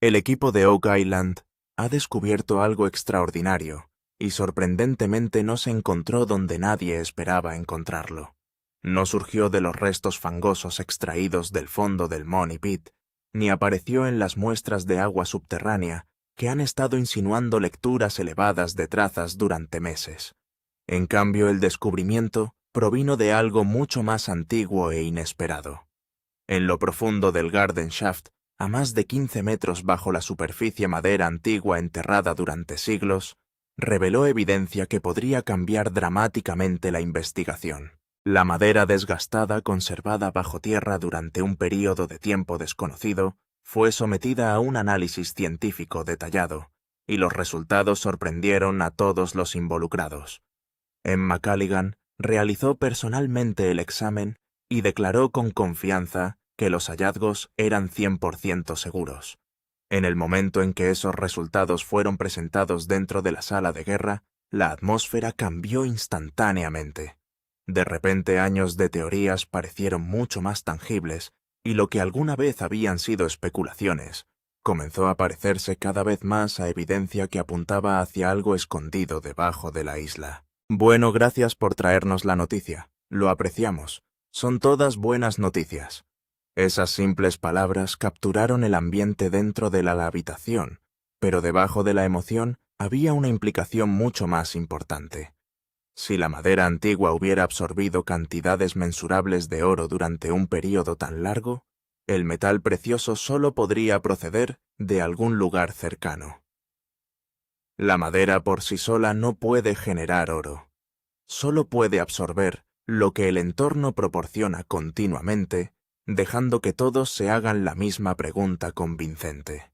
El equipo de Oak Island ha descubierto algo extraordinario y sorprendentemente no se encontró donde nadie esperaba encontrarlo. No surgió de los restos fangosos extraídos del fondo del Money Pit, ni apareció en las muestras de agua subterránea que han estado insinuando lecturas elevadas de trazas durante meses. En cambio, el descubrimiento provino de algo mucho más antiguo e inesperado. En lo profundo del Garden Shaft, a más de 15 metros bajo la superficie madera antigua enterrada durante siglos, reveló evidencia que podría cambiar dramáticamente la investigación. La madera desgastada conservada bajo tierra durante un período de tiempo desconocido fue sometida a un análisis científico detallado, y los resultados sorprendieron a todos los involucrados. Emma Callaghan realizó personalmente el examen y declaró con confianza que los hallazgos eran 100% seguros. En el momento en que esos resultados fueron presentados dentro de la sala de guerra, la atmósfera cambió instantáneamente. De repente, años de teorías parecieron mucho más tangibles, y lo que alguna vez habían sido especulaciones comenzó a parecerse cada vez más a evidencia que apuntaba hacia algo escondido debajo de la isla. Bueno, gracias por traernos la noticia. Lo apreciamos. Son todas buenas noticias. Esas simples palabras capturaron el ambiente dentro de la habitación, pero debajo de la emoción había una implicación mucho más importante. Si la madera antigua hubiera absorbido cantidades mensurables de oro durante un período tan largo, el metal precioso solo podría proceder de algún lugar cercano. La madera por sí sola no puede generar oro. Solo puede absorber lo que el entorno proporciona continuamente, dejando que todos se hagan la misma pregunta convincente.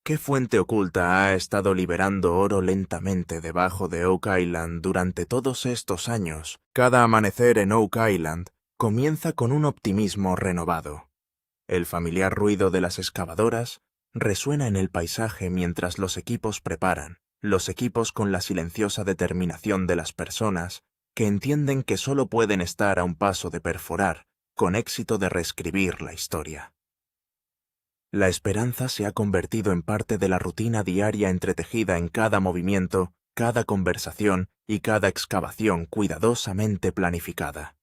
¿Qué fuente oculta ha estado liberando oro lentamente debajo de Oak Island durante todos estos años? Cada amanecer en Oak Island comienza con un optimismo renovado. El familiar ruido de las excavadoras resuena en el paisaje mientras los equipos preparan, los equipos con la silenciosa determinación de las personas que entienden que solo pueden estar a un paso de perforar, con éxito de reescribir la historia. La esperanza se ha convertido en parte de la rutina diaria entretejida en cada movimiento, cada conversación y cada excavación cuidadosamente planificada.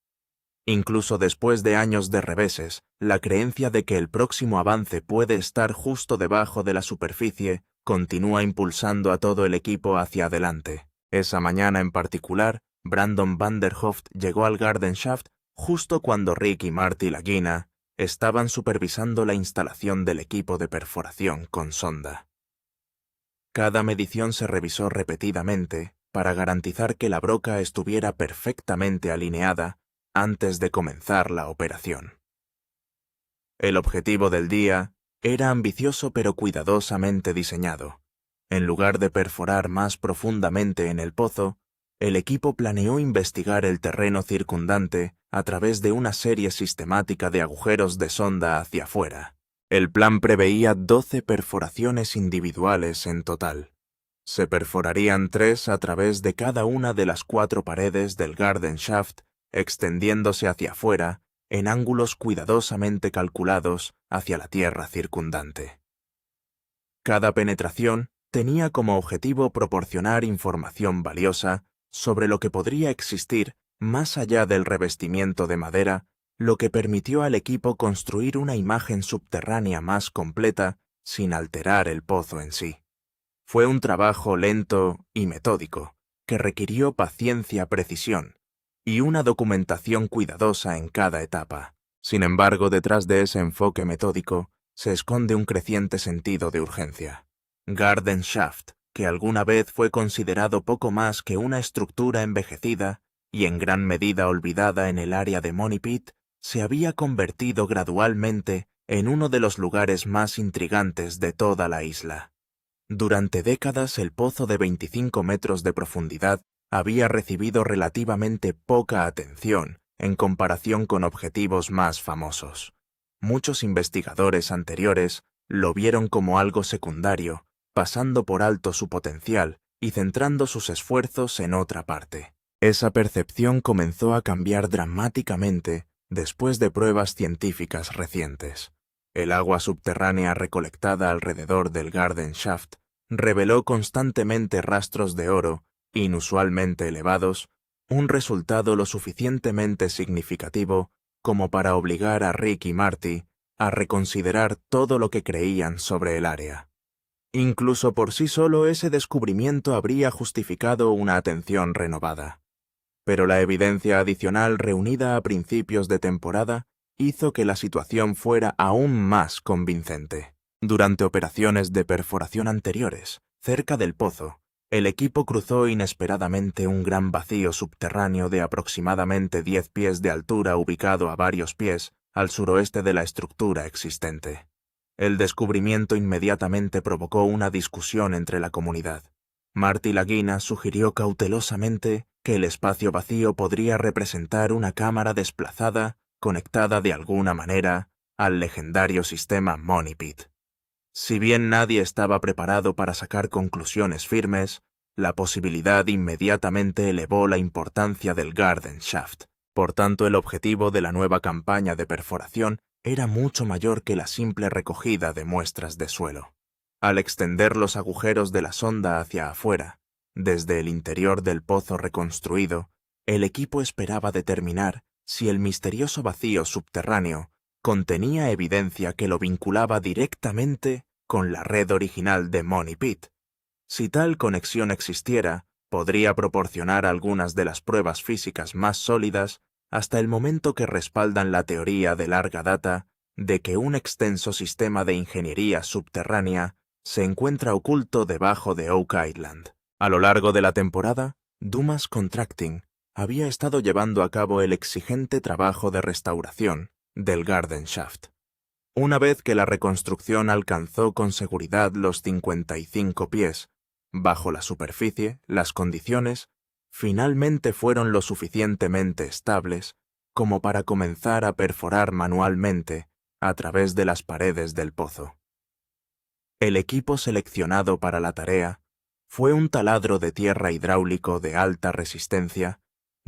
Incluso después de años de reveses, la creencia de que el próximo avance puede estar justo debajo de la superficie continúa impulsando a todo el equipo hacia adelante. Esa mañana en particular, Brandon Vanderhoft llegó al Garden Shaft justo cuando Rick y Marty Lagina estaban supervisando la instalación del equipo de perforación con sonda. Cada medición se revisó repetidamente para garantizar que la broca estuviera perfectamente alineada antes de comenzar la operación. El objetivo del día era ambicioso pero cuidadosamente diseñado. En lugar de perforar más profundamente en el pozo, el equipo planeó investigar el terreno circundante a través de una serie sistemática de agujeros de sonda hacia afuera. El plan preveía 12 perforaciones individuales en total. Se perforarían 3 a través de cada una de las 4 paredes del Garden Shaft, extendiéndose hacia afuera en ángulos cuidadosamente calculados hacia la tierra circundante. Cada penetración tenía como objetivo proporcionar información valiosa sobre lo que podría existir más allá del revestimiento de madera, lo que permitió al equipo construir una imagen subterránea más completa sin alterar el pozo en sí. Fue un trabajo lento y metódico, que requirió paciencia, precisión y una documentación cuidadosa en cada etapa. Sin embargo, detrás de ese enfoque metódico se esconde un creciente sentido de urgencia. Garden Shaft, que alguna vez fue considerado poco más que una estructura envejecida y en gran medida olvidada en el área de Money Pit, se había convertido gradualmente en uno de los lugares más intrigantes de toda la isla. Durante décadas el pozo de 25 metros de profundidad había recibido relativamente poca atención en comparación con objetivos más famosos. Muchos investigadores anteriores lo vieron como algo secundario, pasando por alto su potencial y centrando sus esfuerzos en otra parte. Esa percepción comenzó a cambiar dramáticamente después de pruebas científicas recientes. El agua subterránea recolectada alrededor del Garden Shaft reveló constantemente rastros de oro, inusualmente elevados, un resultado lo suficientemente significativo como para obligar a Rick y Marty a reconsiderar todo lo que creían sobre el área. Incluso por sí solo ese descubrimiento habría justificado una atención renovada. Pero la evidencia adicional reunida a principios de temporada hizo que la situación fuera aún más convincente. Durante operaciones de perforación anteriores, cerca del pozo, el equipo cruzó inesperadamente un gran vacío subterráneo de aproximadamente 10 pies de altura ubicado a varios pies al suroeste de la estructura existente. El descubrimiento inmediatamente provocó una discusión entre la comunidad. Marty Lagina sugirió cautelosamente que el espacio vacío podría representar una cámara desplazada conectada de alguna manera al legendario sistema Money Pit. Si bien nadie estaba preparado para sacar conclusiones firmes, la posibilidad inmediatamente elevó la importancia del Garden Shaft. Por tanto, el objetivo de la nueva campaña de perforación era mucho mayor que la simple recogida de muestras de suelo. Al extender los agujeros de la sonda hacia afuera, desde el interior del pozo reconstruido, el equipo esperaba determinar si el misterioso vacío subterráneo contenía evidencia que lo vinculaba directamente con la red original de Money Pit. Si tal conexión existiera, podría proporcionar algunas de las pruebas físicas más sólidas hasta el momento que respaldan la teoría de larga data de que un extenso sistema de ingeniería subterránea se encuentra oculto debajo de Oak Island. A lo largo de la temporada, Dumas Contracting había estado llevando a cabo el exigente trabajo de restauración del Garden Shaft. Una vez que la reconstrucción alcanzó con seguridad los 55 pies bajo la superficie, las condiciones finalmente fueron lo suficientemente estables como para comenzar a perforar manualmente a través de las paredes del pozo. El equipo seleccionado para la tarea fue un taladro de tierra hidráulico de alta resistencia,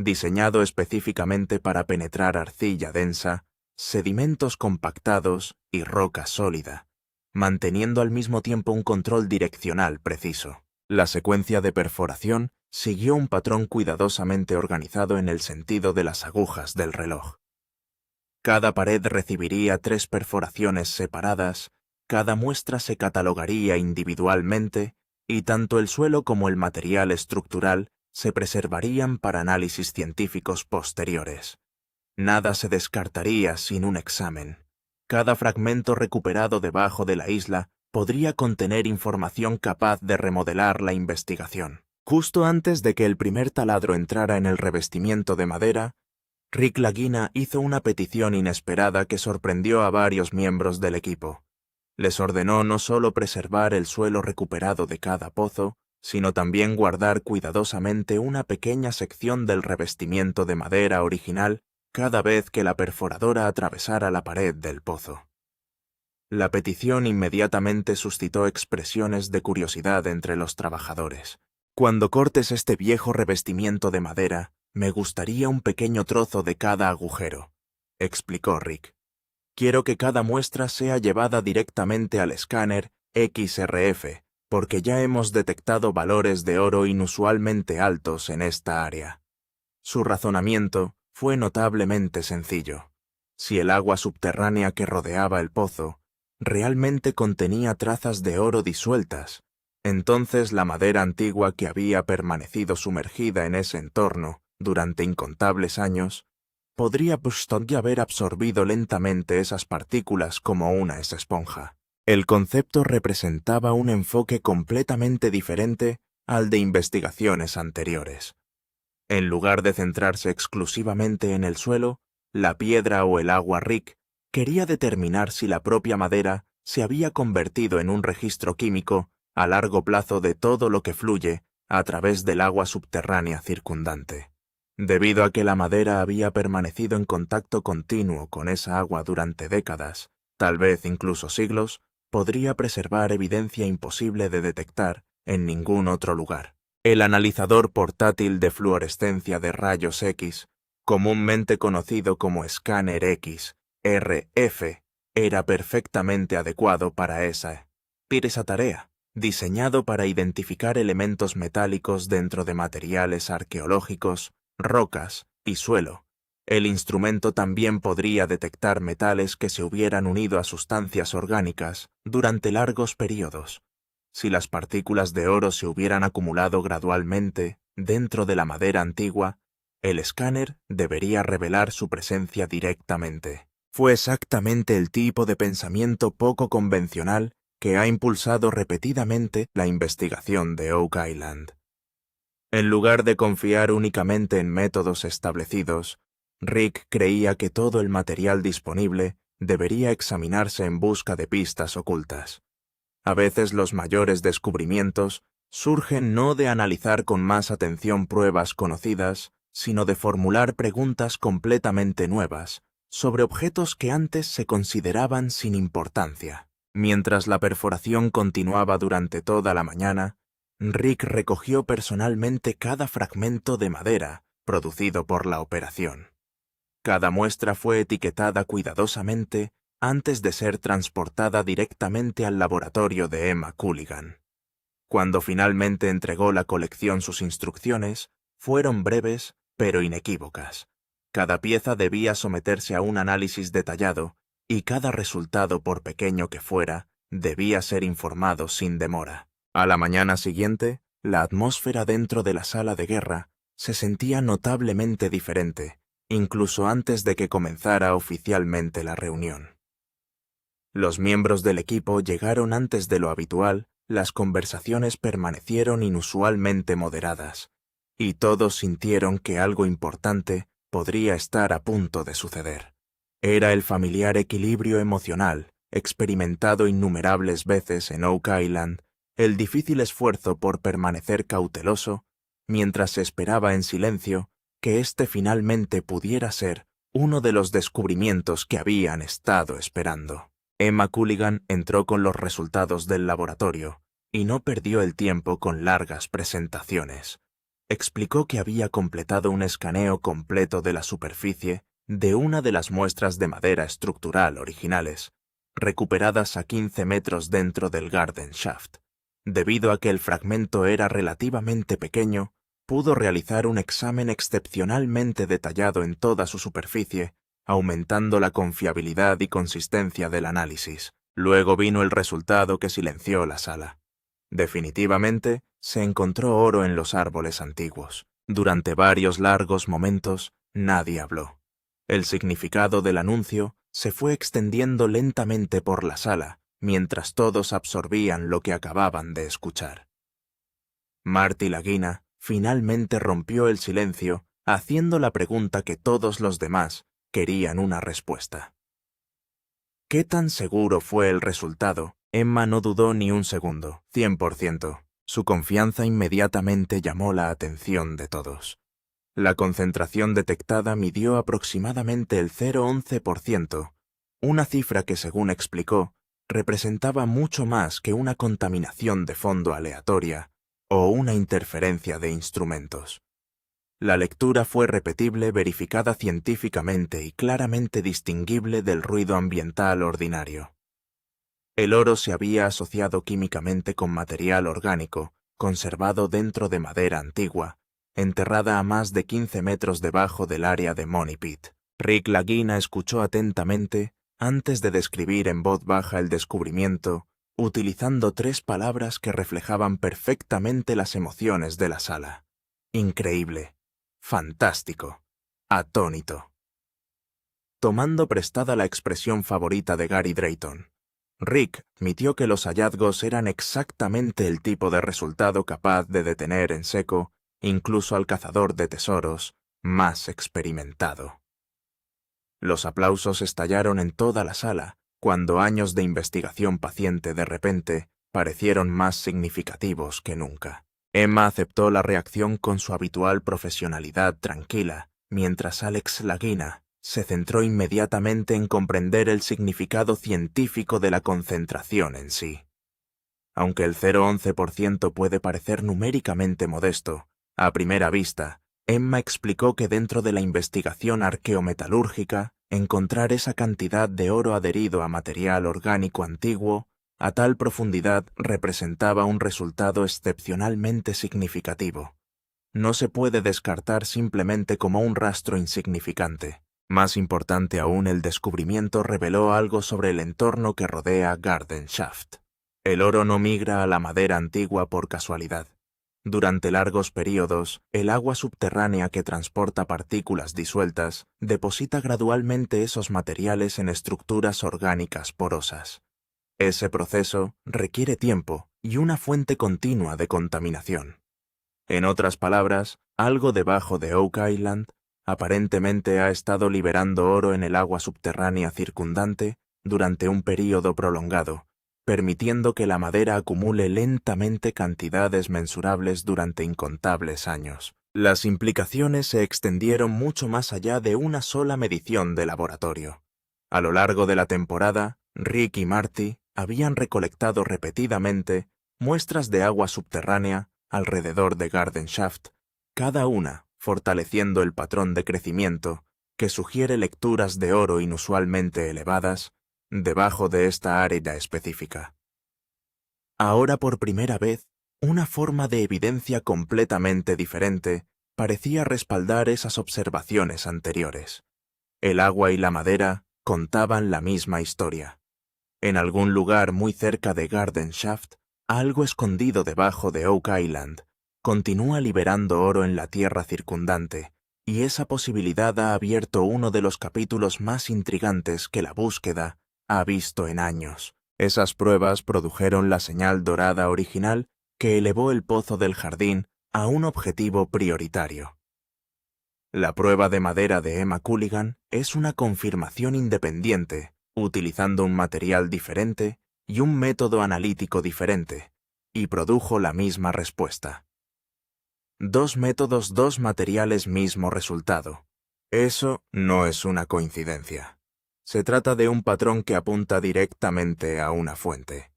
diseñado específicamente para penetrar arcilla densa, sedimentos compactados y roca sólida, manteniendo al mismo tiempo un control direccional preciso. La secuencia de perforación siguió un patrón cuidadosamente organizado en el sentido de las agujas del reloj. Cada pared recibiría 3 perforaciones separadas, cada muestra se catalogaría individualmente y tanto el suelo como el material estructural se preservarían para análisis científicos posteriores. Nada se descartaría sin un examen. Cada fragmento recuperado debajo de la isla podría contener información capaz de remodelar la investigación. Justo antes de que el primer taladro entrara en el revestimiento de madera, Rick Lagina hizo una petición inesperada que sorprendió a varios miembros del equipo. Les ordenó no solo preservar el suelo recuperado de cada pozo, sino también guardar cuidadosamente una pequeña sección del revestimiento de madera original cada vez que la perforadora atravesara la pared del pozo. La petición inmediatamente suscitó expresiones de curiosidad entre los trabajadores. Cuando cortes este viejo revestimiento de madera, me gustaría un pequeño trozo de cada agujero, explicó Rick. Quiero que cada muestra sea llevada directamente al escáner XRF, porque ya hemos detectado valores de oro inusualmente altos en esta área. Su razonamiento fue notablemente sencillo. Si el agua subterránea que rodeaba el pozo realmente contenía trazas de oro disueltas, entonces la madera antigua que había permanecido sumergida en ese entorno durante incontables años podría haber absorbido lentamente esas partículas como una esponja. El concepto representaba un enfoque completamente diferente al de investigaciones anteriores. En lugar de centrarse exclusivamente en el suelo, la piedra o el agua, Rick quería determinar si la propia madera se había convertido en un registro químico a largo plazo de todo lo que fluye a través del agua subterránea circundante. Debido a que la madera había permanecido en contacto continuo con esa agua durante décadas, tal vez incluso siglos, podría preservar evidencia imposible de detectar en ningún otro lugar. El analizador portátil de fluorescencia de rayos X, comúnmente conocido como escáner X, RF, era perfectamente adecuado para esa tarea, diseñado para identificar elementos metálicos dentro de materiales arqueológicos, rocas y suelo. El instrumento también podría detectar metales que se hubieran unido a sustancias orgánicas durante largos periodos. Si las partículas de oro se hubieran acumulado gradualmente dentro de la madera antigua, el escáner debería revelar su presencia directamente. Fue exactamente el tipo de pensamiento poco convencional que ha impulsado repetidamente la investigación de Oak Island. En lugar de confiar únicamente en métodos establecidos, Rick creía que todo el material disponible debería examinarse en busca de pistas ocultas. A veces los mayores descubrimientos surgen no de analizar con más atención pruebas conocidas, sino de formular preguntas completamente nuevas sobre objetos que antes se consideraban sin importancia. Mientras la perforación continuaba durante toda la mañana, Rick recogió personalmente cada fragmento de madera producido por la operación. Cada muestra fue etiquetada cuidadosamente antes de ser transportada directamente al laboratorio de Emma Culligan. Cuando finalmente entregó la colección sus instrucciones, fueron breves pero inequívocas. Cada pieza debía someterse a un análisis detallado y cada resultado, por pequeño que fuera, debía ser informado sin demora. A la mañana siguiente, la atmósfera dentro de la sala de guerra se sentía notablemente diferente, incluso antes de que comenzara oficialmente la reunión. Los miembros del equipo llegaron antes de lo habitual, las conversaciones permanecieron inusualmente moderadas, y todos sintieron que algo importante podría estar a punto de suceder. Era el familiar equilibrio emocional, experimentado innumerables veces en Oak Island, el difícil esfuerzo por permanecer cauteloso, mientras se esperaba en silencio que éste finalmente pudiera ser uno de los descubrimientos que habían estado esperando. Emma Culligan entró con los resultados del laboratorio y no perdió el tiempo con largas presentaciones. Explicó que había completado un escaneo completo de la superficie de una de las muestras de madera estructural originales, recuperadas a 15 metros dentro del Garden Shaft. Debido a que el fragmento era relativamente pequeño, pudo realizar un examen excepcionalmente detallado en toda su superficie, aumentando la confiabilidad y consistencia del análisis. Luego vino el resultado que silenció la sala. Definitivamente, se encontró oro en los árboles antiguos. Durante varios largos momentos, nadie habló. El significado del anuncio se fue extendiendo lentamente por la sala, mientras todos absorbían lo que acababan de escuchar. Marty Lagina finalmente rompió el silencio, haciendo la pregunta que todos los demás querían una respuesta. ¿Qué tan seguro fue el resultado? Emma no dudó ni un segundo, 100%. Su confianza inmediatamente llamó la atención de todos. La concentración detectada midió aproximadamente el 0,11%, una cifra que, según explicó, representaba mucho más que una contaminación de fondo aleatoria o una interferencia de instrumentos. La lectura fue repetible, verificada científicamente y claramente distinguible del ruido ambiental ordinario. El oro se había asociado químicamente con material orgánico, conservado dentro de madera antigua, enterrada a más de 15 metros debajo del área de Money Pit. Rick Lagina escuchó atentamente antes de describir en voz baja el descubrimiento, utilizando 3 palabras que reflejaban perfectamente las emociones de la sala. Increíble, fantástico, atónito. Tomando prestada la expresión favorita de Gary Drayton, Rick admitió que los hallazgos eran exactamente el tipo de resultado capaz de detener en seco incluso al cazador de tesoros más experimentado. Los aplausos estallaron en toda la sala cuando años de investigación paciente de repente parecieron más significativos que nunca. Emma aceptó la reacción con su habitual profesionalidad tranquila, mientras Alex Lagina se centró inmediatamente en comprender el significado científico de la concentración en sí. Aunque el 0,11% puede parecer numéricamente modesto, a primera vista, Emma explicó que dentro de la investigación arqueometalúrgica, encontrar esa cantidad de oro adherido a material orgánico antiguo a tal profundidad representaba un resultado excepcionalmente significativo. No se puede descartar simplemente como un rastro insignificante. Más importante aún, el descubrimiento reveló algo sobre el entorno que rodea Garden Shaft. El oro no migra a la madera antigua por casualidad. Durante largos períodos, el agua subterránea que transporta partículas disueltas deposita gradualmente esos materiales en estructuras orgánicas porosas. Ese proceso requiere tiempo y una fuente continua de contaminación. En otras palabras, algo debajo de Oak Island aparentemente ha estado liberando oro en el agua subterránea circundante durante un período prolongado, permitiendo que la madera acumule lentamente cantidades mensurables durante incontables años. Las implicaciones se extendieron mucho más allá de una sola medición de laboratorio. A lo largo de la temporada, Rick y Marty habían recolectado repetidamente muestras de agua subterránea alrededor de Garden Shaft, cada una fortaleciendo el patrón de crecimiento que sugiere lecturas de oro inusualmente elevadas debajo de esta área específica. Ahora por primera vez, una forma de evidencia completamente diferente parecía respaldar esas observaciones anteriores. El agua y la madera contaban la misma historia. En algún lugar muy cerca de Garden Shaft, algo escondido debajo de Oak Island continúa liberando oro en la tierra circundante, y esa posibilidad ha abierto uno de los capítulos más intrigantes que la búsqueda ha visto en años. Esas pruebas produjeron la señal dorada original que elevó el pozo del jardín a un objetivo prioritario. La prueba de madera de Emma Culligan es una confirmación independiente, utilizando un material diferente y un método analítico diferente, y produjo la misma respuesta. Dos métodos, dos materiales, mismo resultado. Eso no es una coincidencia. Se trata de un patrón que apunta directamente a una fuente.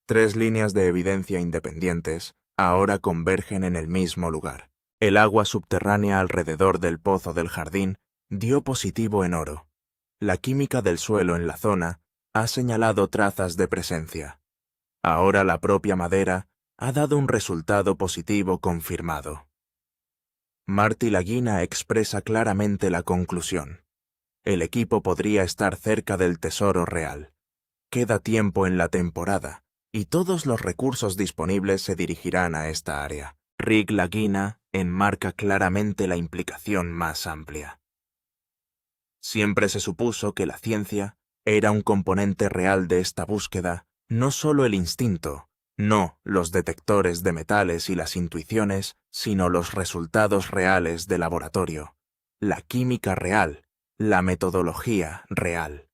Tres líneas de evidencia independientes ahora convergen en el mismo lugar. El agua subterránea alrededor del pozo del jardín dio positivo en oro. La química del suelo en la zona ha señalado trazas de presencia. Ahora la propia madera ha dado un resultado positivo confirmado. Marty Lagina expresa claramente la conclusión. El equipo podría estar cerca del tesoro real. Queda tiempo en la temporada, y todos los recursos disponibles se dirigirán a esta área. Rick Lagina enmarca claramente la implicación más amplia. Siempre se supuso que la ciencia era un componente real de esta búsqueda, no solo el instinto, no los detectores de metales y las intuiciones, sino los resultados reales de laboratorio, la química real, la metodología real.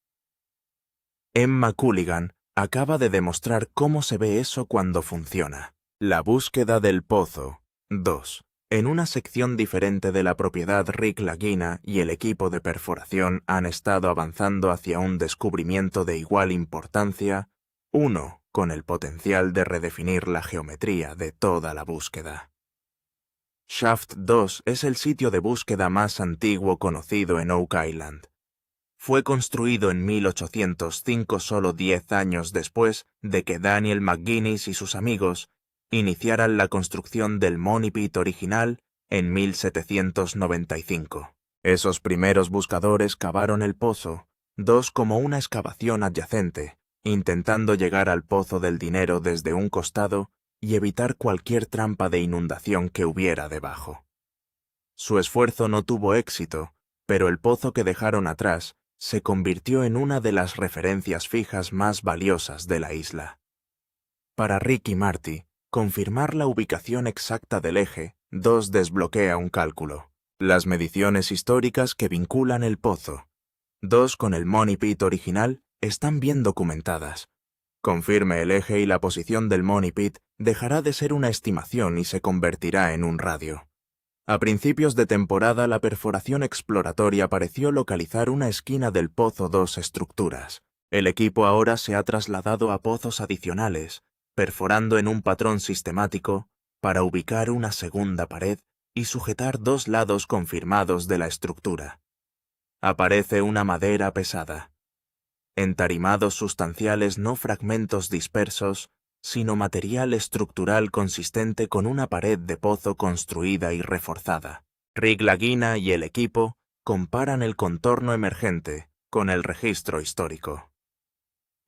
Emma Culligan acaba de demostrar cómo se ve eso cuando funciona. La búsqueda del pozo. 2. En una sección diferente de la propiedad, Rick Lagina y el equipo de perforación han estado avanzando hacia un descubrimiento de igual importancia, 1, con el potencial de redefinir la geometría de toda la búsqueda. Shaft 2 es el sitio de búsqueda más antiguo conocido en Oak Island. Fue construido en 1805, solo 10 años después de que Daniel McGuinness y sus amigos iniciaran la construcción del Money Pit original en 1795. Esos primeros buscadores cavaron el pozo, 2 como una excavación adyacente, intentando llegar al pozo del dinero desde un costado y evitar cualquier trampa de inundación que hubiera debajo. Su esfuerzo no tuvo éxito, pero el pozo que dejaron atrás se convirtió en una de las referencias fijas más valiosas de la isla. Para Rick y Marty, confirmar la ubicación exacta del eje 2 desbloquea un cálculo. Las mediciones históricas que vinculan el pozo 2 con el Money Pit original están bien documentadas. Confirme el eje y la posición del Money Pit dejará de ser una estimación y se convertirá en un radio. A principios de temporada, la perforación exploratoria pareció localizar una esquina del pozo 2 estructuras. El equipo ahora se ha trasladado a pozos adicionales, perforando en un patrón sistemático para ubicar una segunda pared y sujetar 2 lados confirmados de la estructura. Aparece una madera pesada. Entarimados sustanciales, no fragmentos dispersos, sino material estructural consistente con una pared de pozo construida y reforzada. Rick Lagina y el equipo comparan el contorno emergente con el registro histórico.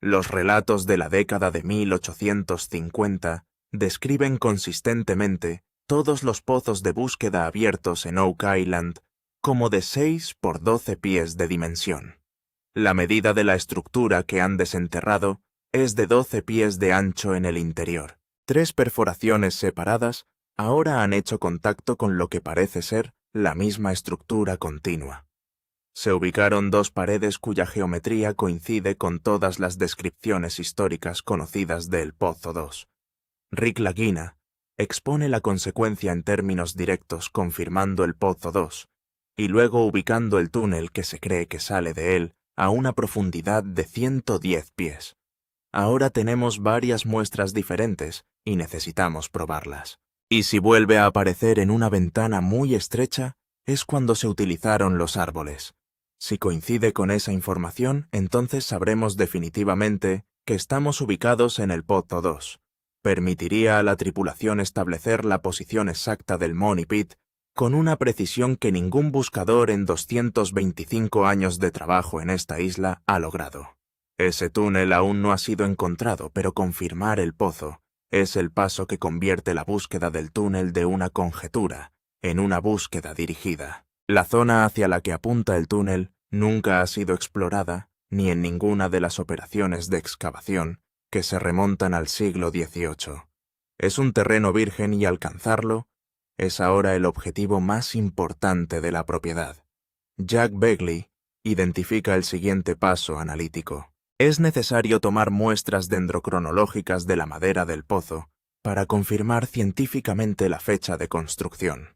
Los relatos de la década de 1850 describen consistentemente todos los pozos de búsqueda abiertos en Oak Island como de 6 por 12 pies de dimensión. La medida de la estructura que han desenterrado es de 12 pies de ancho en el interior. 3 perforaciones separadas ahora han hecho contacto con lo que parece ser la misma estructura continua. Se ubicaron 2 paredes cuya geometría coincide con todas las descripciones históricas conocidas del Pozo 2. Rick Lagina expone la consecuencia en términos directos confirmando el Pozo 2, y luego ubicando el túnel que se cree que sale de él a una profundidad de 110 pies. Ahora tenemos varias muestras diferentes y necesitamos probarlas. Y si vuelve a aparecer en una ventana muy estrecha, es cuando se utilizaron los árboles. Si coincide con esa información, entonces sabremos definitivamente que estamos ubicados en el Pozo 2. Permitiría a la tripulación establecer la posición exacta del Money Pit con una precisión que ningún buscador en 225 años de trabajo en esta isla ha logrado. Ese túnel aún no ha sido encontrado, pero confirmar el pozo es el paso que convierte la búsqueda del túnel de una conjetura en una búsqueda dirigida. La zona hacia la que apunta el túnel nunca ha sido explorada ni en ninguna de las operaciones de excavación que se remontan al siglo XVIII. Es un terreno virgen y alcanzarlo es ahora el objetivo más importante de la propiedad. Jack Begley identifica el siguiente paso analítico. Es necesario tomar muestras dendrocronológicas de la madera del pozo para confirmar científicamente la fecha de construcción.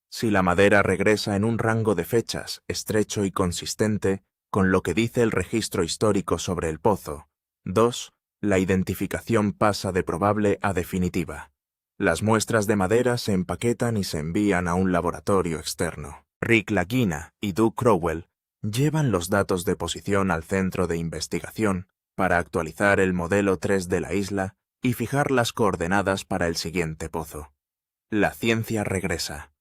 Si la madera regresa en un rango de fechas estrecho y consistente con lo que dice el registro histórico sobre el pozo, 2. La identificación pasa de probable a definitiva. Las muestras de madera se empaquetan y se envían a un laboratorio externo. Rick Lagina y Doug Crowell llevan los datos de posición al centro de investigación para actualizar el modelo 3 de la isla y fijar las coordenadas para el siguiente pozo. La ciencia regresa.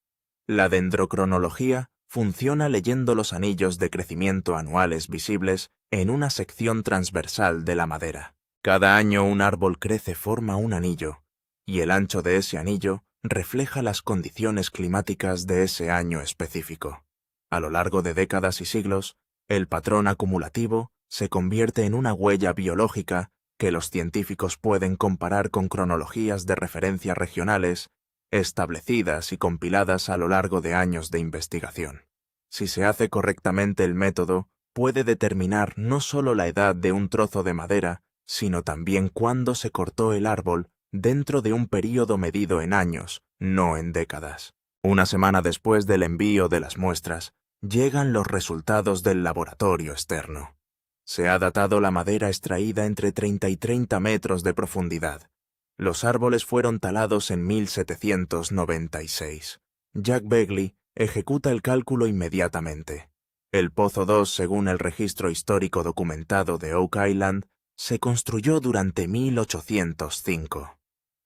La dendrocronología funciona leyendo los anillos de crecimiento anuales visibles en una sección transversal de la madera. Cada año un árbol crece, forma un anillo, y el ancho de ese anillo refleja las condiciones climáticas de ese año específico. A lo largo de décadas y siglos, el patrón acumulativo se convierte en una huella biológica que los científicos pueden comparar con cronologías de referencia regionales establecidas y compiladas a lo largo de años de investigación. Si se hace correctamente el método, puede determinar no solo la edad de un trozo de madera, sino también cuándo se cortó el árbol dentro de un período medido en años, no en décadas. Una semana después del envío de las muestras, llegan los resultados del laboratorio externo. Se ha datado la madera extraída entre 30 y 30 metros de profundidad. Los árboles fueron talados en 1796. Jack Begley ejecuta el cálculo inmediatamente. El Pozo 2, según el registro histórico documentado de Oak Island, se construyó durante 1805.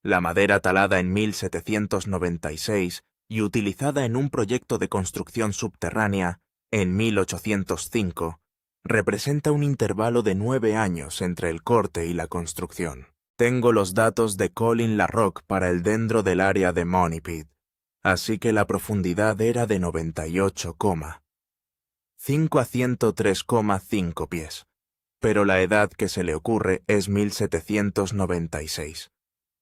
La madera talada en 1796 y utilizada en un proyecto de construcción subterránea en 1805 representa un intervalo de 9 años entre el corte y la construcción. Tengo los datos de Colin LaRocque para el dendro del área de Money Pit, así que la profundidad era de 98,5 a 103,5 pies, pero la edad que se le ocurre es 1796,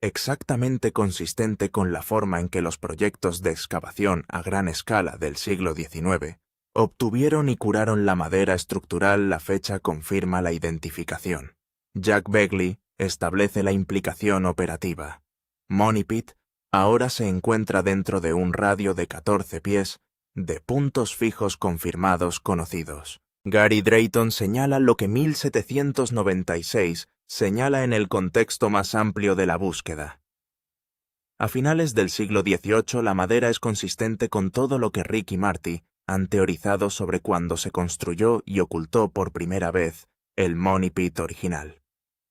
exactamente consistente con la forma en que los proyectos de excavación a gran escala del siglo XIX obtuvieron y curaron la madera estructural. La fecha confirma la identificación. Jack Begley establece la implicación operativa. Money Pit ahora se encuentra dentro de un radio de 14 pies de puntos fijos confirmados conocidos. Gary Drayton señala lo que 1796 señala en el contexto más amplio de la búsqueda. A finales del siglo XVIII la madera es consistente con todo lo que Rick y Marty han teorizado sobre cuándo se construyó y ocultó por primera vez el Money Pit original.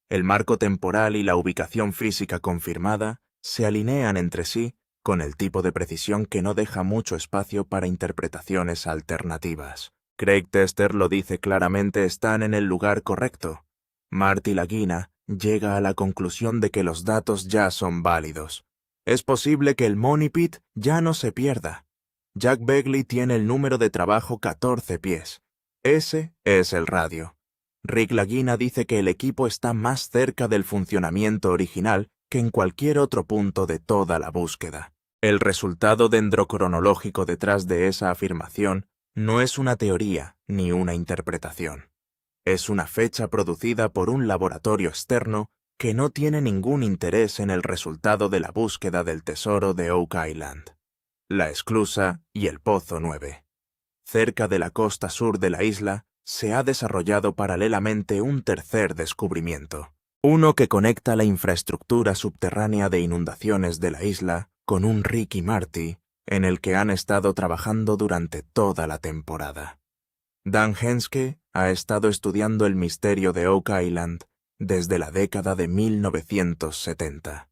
El marco temporal y la ubicación física confirmada se alinean entre sí con el tipo de precisión que no deja mucho espacio para interpretaciones alternativas. Craig Tester lo dice claramente, están en el lugar correcto. Marty Lagina llega a la conclusión de que los datos ya son válidos. Es posible que el Money Pit ya no se pierda. Jack Begley tiene el número de trabajo 14 pies. Ese es el radio. Rick Lagina dice que el equipo está más cerca del funcionamiento original que en cualquier otro punto de toda la búsqueda. El resultado dendrocronológico detrás de esa afirmación no es una teoría ni una interpretación. Es una fecha producida por un laboratorio externo que no tiene ningún interés en el resultado de la búsqueda del tesoro de Oak Island, la esclusa y el Pozo 9. Cerca de la costa sur de la isla se ha desarrollado paralelamente un tercer descubrimiento, uno que conecta la infraestructura subterránea de inundaciones de la isla con un Rick y Marty en el que han estado trabajando durante toda la temporada. Dan Henske ha estado estudiando el misterio de Oak Island desde la década de 1970.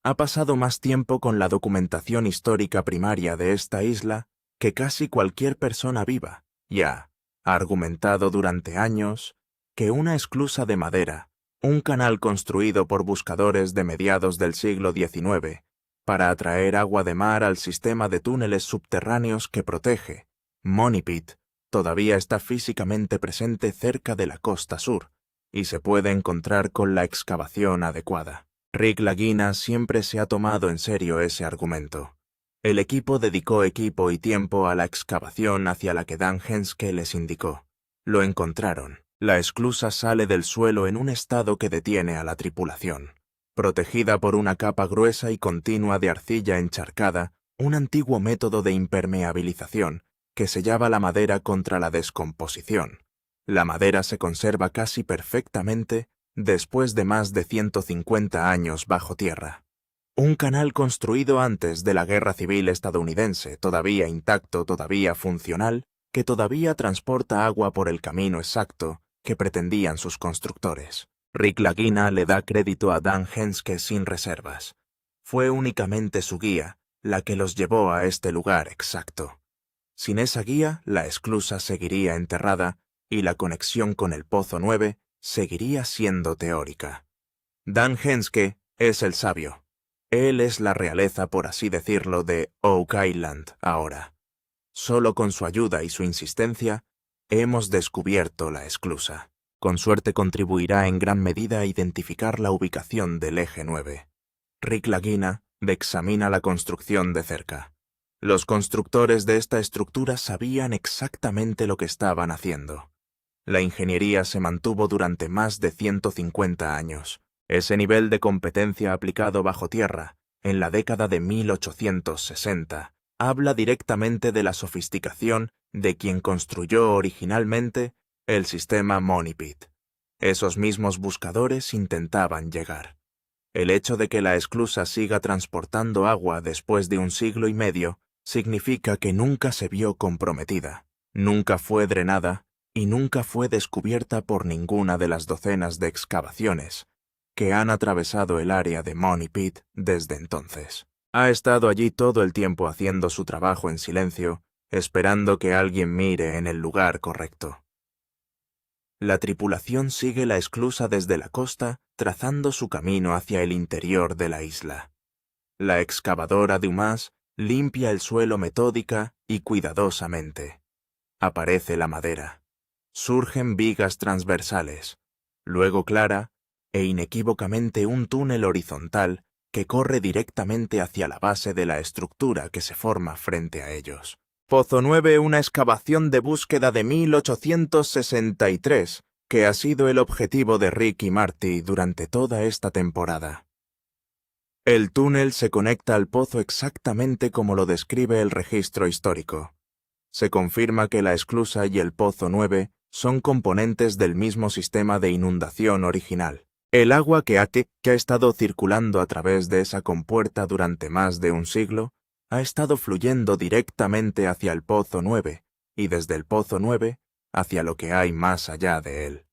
Ha pasado más tiempo con la documentación histórica primaria de esta isla que casi cualquier persona viva, y ha argumentado durante años que una esclusa de madera, un canal construido por buscadores de mediados del siglo XIX, para atraer agua de mar al sistema de túneles subterráneos que protege, Money Pit, todavía está físicamente presente cerca de la costa sur y se puede encontrar con la excavación adecuada. Rick Lagina siempre se ha tomado en serio ese argumento. El equipo dedicó equipo y tiempo a la excavación hacia la que Dan Henske les indicó. Lo encontraron. La esclusa sale del suelo en un estado que detiene a la tripulación. Protegida por una capa gruesa y continua de arcilla encharcada, un antiguo método de impermeabilización que sellaba la madera contra la descomposición. La madera se conserva casi perfectamente después de más de 150 años bajo tierra. Un canal construido antes de la Guerra Civil estadounidense, todavía intacto, todavía funcional, que todavía transporta agua por el camino exacto que pretendían sus constructores. Rick Lagina le da crédito a Dan Henske sin reservas. Fue únicamente su guía la que los llevó a este lugar exacto. Sin esa guía, la esclusa seguiría enterrada y la conexión con el Pozo 9 seguiría siendo teórica. Dan Henske es el sabio. Él es la realeza, por así decirlo, de Oak Island ahora. Solo con su ayuda y su insistencia, hemos descubierto la esclusa. Con suerte contribuirá en gran medida a identificar la ubicación del eje 9. Rick Lagina examina la construcción de cerca. Los constructores de esta estructura sabían exactamente lo que estaban haciendo. La ingeniería se mantuvo durante más de 150 años. Ese nivel de competencia aplicado bajo tierra, en la década de 1860, habla directamente de la sofisticación de quien construyó originalmente el sistema Money Pit. Esos mismos buscadores intentaban llegar. El hecho de que la esclusa siga transportando agua después de un siglo y medio significa que nunca se vio comprometida, nunca fue drenada y nunca fue descubierta por ninguna de las docenas de excavaciones que han atravesado el área de Money Pit desde entonces. Ha estado allí todo el tiempo haciendo su trabajo en silencio, esperando que alguien mire en el lugar correcto. La tripulación sigue la esclusa desde la costa, trazando su camino hacia el interior de la isla. La excavadora Dumas limpia el suelo metódica y cuidadosamente. Aparece la madera. Surgen vigas transversales, luego clara e inequívocamente un túnel horizontal que corre directamente hacia la base de la estructura que se forma frente a ellos. Pozo 9, una excavación de búsqueda de 1863, que ha sido el objetivo de Rick y Marty durante toda esta temporada. El túnel se conecta al pozo exactamente como lo describe el registro histórico. Se confirma que la esclusa y el Pozo 9 son componentes del mismo sistema de inundación original. El agua que ha estado circulando a través de esa compuerta durante más de un siglo ha estado fluyendo directamente hacia el Pozo 9 y desde el Pozo 9 hacia lo que hay más allá de él.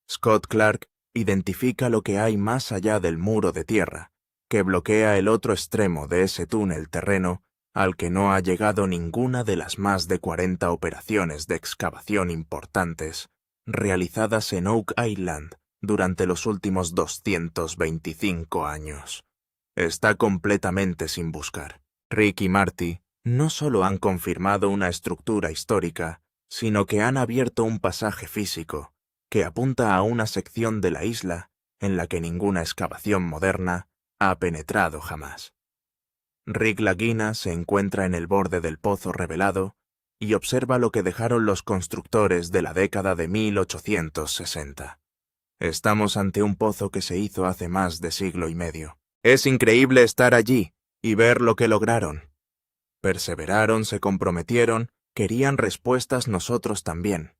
Scott Clark identifica lo que hay más allá del muro de tierra, que bloquea el otro extremo de ese túnel terreno al que no ha llegado ninguna de las más de 40 operaciones de excavación importantes realizadas en Oak Island durante los últimos 225 años. Está completamente sin buscar. Rick y Marty no solo han confirmado una estructura histórica, sino que han abierto un pasaje físico que apunta a una sección de la isla en la que ninguna excavación moderna ha penetrado jamás. Rick Lagina se encuentra en el borde del pozo revelado y observa lo que dejaron los constructores de la década de 1860. Estamos ante un pozo que se hizo hace más de siglo y medio. Es increíble estar allí y ver lo que lograron. Perseveraron, se comprometieron, querían respuestas nosotros también.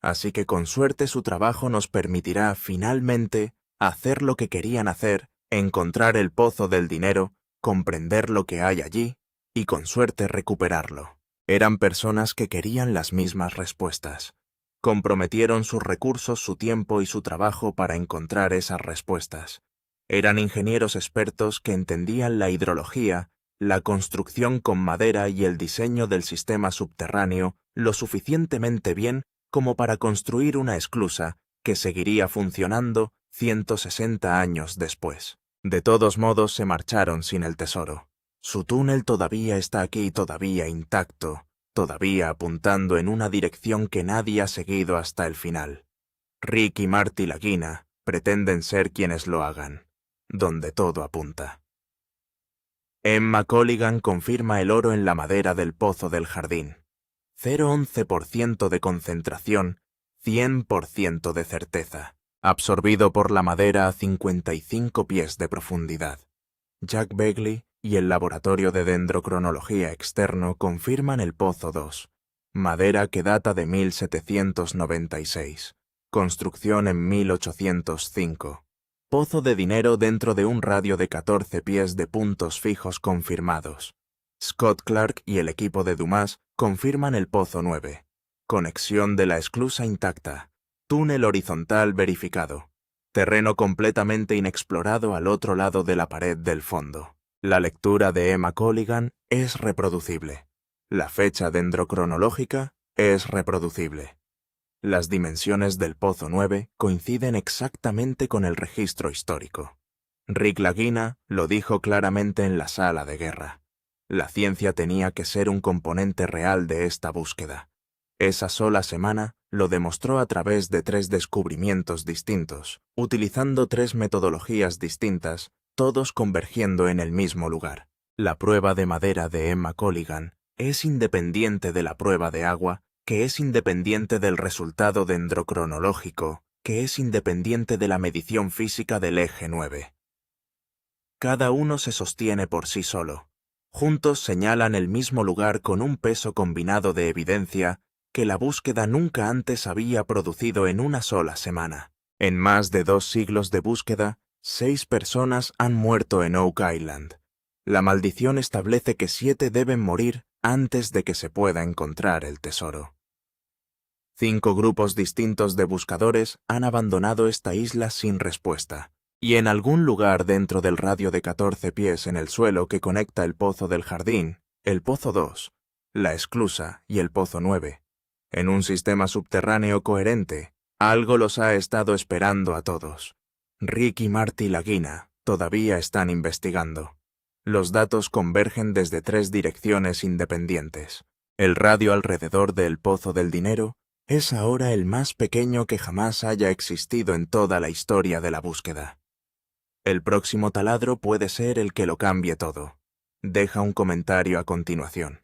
Así que con suerte su trabajo nos permitirá finalmente hacer lo que querían hacer, encontrar el pozo del dinero, comprender lo que hay allí y con suerte recuperarlo. Eran personas que querían las mismas respuestas. Comprometieron sus recursos, su tiempo y su trabajo para encontrar esas respuestas. Eran ingenieros expertos que entendían la hidrología, la construcción con madera y el diseño del sistema subterráneo lo suficientemente bien como para construir una esclusa que seguiría funcionando 160 años después. De todos modos se marcharon sin el tesoro. Su túnel todavía está aquí, todavía intacto, todavía apuntando en una dirección que nadie ha seguido hasta el final. Rick y Marty Lagina pretenden ser quienes lo hagan, donde todo apunta. Emma Colligan confirma el oro en la madera del pozo del jardín. 0,11% de concentración, 100% de certeza. Absorbido por la madera a 55 pies de profundidad. Jack Begley y el Laboratorio de Dendrocronología Externo confirman el Pozo 2, madera que data de 1796, construcción en 1805. Pozo de dinero dentro de un radio de 14 pies de puntos fijos confirmados. Scott Clark y el equipo de Dumas confirman el Pozo 9. Conexión de la esclusa intacta. Túnel horizontal verificado. Terreno completamente inexplorado al otro lado de la pared del fondo. La lectura de Emma Colligan es reproducible. La fecha dendrocronológica es reproducible. Las dimensiones del Pozo 9 coinciden exactamente con el registro histórico. Rick Lagina lo dijo claramente en la sala de guerra. La ciencia tenía que ser un componente real de esta búsqueda. Esa sola semana lo demostró a través de 3 descubrimientos distintos, utilizando 3 metodologías distintas, todos convergiendo en el mismo lugar. La prueba de madera de Emma Colligan es independiente de la prueba de agua, que es independiente del resultado dendrocronológico, que es independiente de la medición física del eje 9. Cada uno se sostiene por sí solo. Juntos señalan el mismo lugar con un peso combinado de evidencia que la búsqueda nunca antes había producido en una sola semana. En más de 2 siglos de búsqueda, 6 personas han muerto en Oak Island. La maldición establece que 7 deben morir antes de que se pueda encontrar el tesoro. 5 grupos distintos de buscadores han abandonado esta isla sin respuesta, y en algún lugar dentro del radio de 14 pies en el suelo que conecta el Pozo del Jardín, el Pozo 2, la Esclusa y el Pozo 9, en un sistema subterráneo coherente, algo los ha estado esperando a todos. Rick y Marty Lagina todavía están investigando. Los datos convergen desde 3 direcciones independientes. El radio alrededor del Pozo del Dinero es ahora el más pequeño que jamás haya existido en toda la historia de la búsqueda. El próximo taladro puede ser el que lo cambie todo. Deja un comentario a continuación.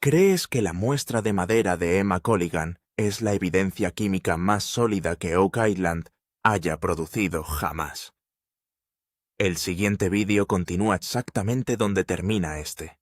¿Crees que la muestra de madera de Emma Colligan es la evidencia química más sólida que Oak Island haya producido jamás? El siguiente vídeo continúa exactamente donde termina este.